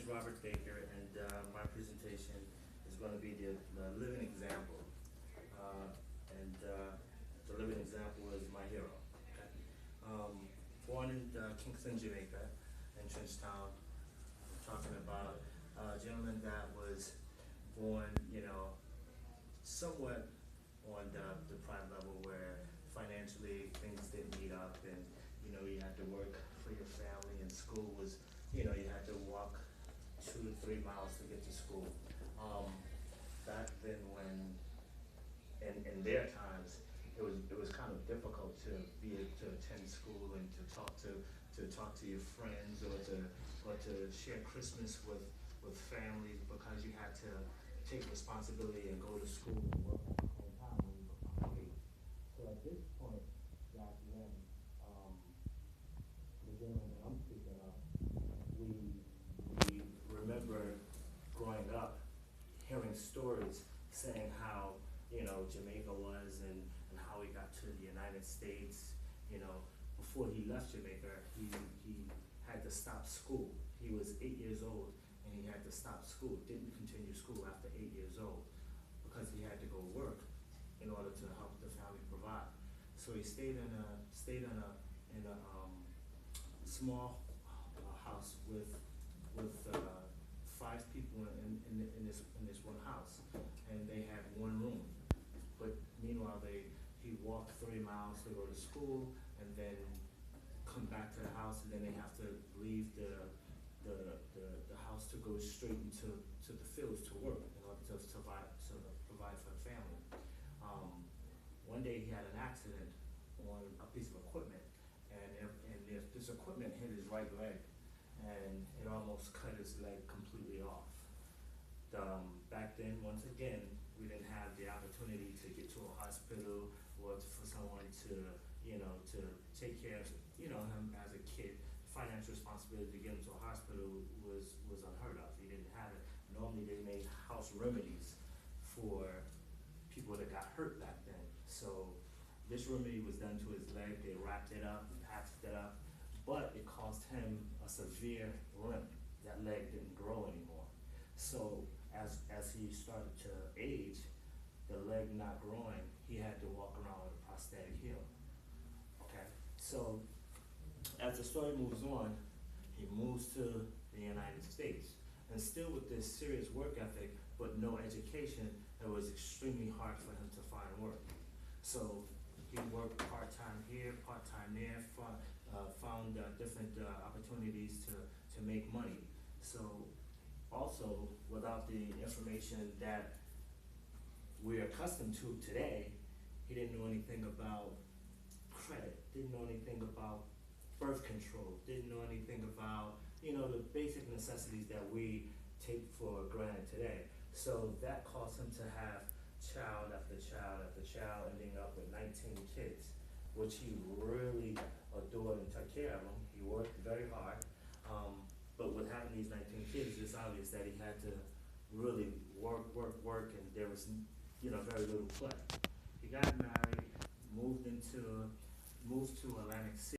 is Robert Baker, and my presentation is going to be the living example. Uh, the living example is my hero. Okay? Born in Kingston, Jamaica, in Trenchtown. I'm talking about a gentleman that was born, somewhat on the deprived level where financially things didn't meet up, and you had to work for your family, and school was, you had to walk 2 to 3 miles to get to school. Back then, when in their times, it was kind of difficult to be able to attend school and to talk to your friends, or to share Christmas with families, because you had to take responsibility and go to school and work at the same time when you become free. So at this point, back then, the gentleman that I'm speaking of, we remember growing up hearing stories saying how Jamaica was, and how he got to the United States. Before he left Jamaica, he had to stop school. He was 8 years old, and he had to stop school. Didn't continue school after 8 years old because he had to go work in order to help the family provide. So he stayed in a small house with 5 people in this one house, and they had one room. But meanwhile, he walked 3 miles to go to school, and then come back to the house, and then they have to leave the house to go straight into the fields to work in order to provide for the family. One day he had an accident on a piece of equipment, and this equipment hit his right leg, and it almost cut his leg completely off. Back then, once again, we didn't have the opportunity to get to a hospital, or for someone to take care of him as a kid. Financial responsibility to get him to a hospital was unheard of. He didn't have it. Normally, they made house remedies for people that got hurt back then. So this remedy was done to his leg. They wrapped it up and patched it up, but it caused him a severe limp. That leg didn't grow anymore. So as he started to age, the leg not growing, he had to walk around with a prosthetic heel. Okay, so as the story moves on, he moves to the United States, and still with this serious work ethic, but no education, it was extremely hard for him to find work. So he worked part-time here, part-time there, found different opportunities to make money. So also, without the information that we're accustomed to today, he didn't know anything about credit, didn't know anything about birth control, didn't know anything about, the basic necessities that we take for granted today. So that caused him to have child after child after child, ending up with 19 kids, which he really adored and took care of them. He worked very hard. But with having these 19 kids, it's obvious that he had to really work, and there was, very little play. He got married, moved to Atlantic City.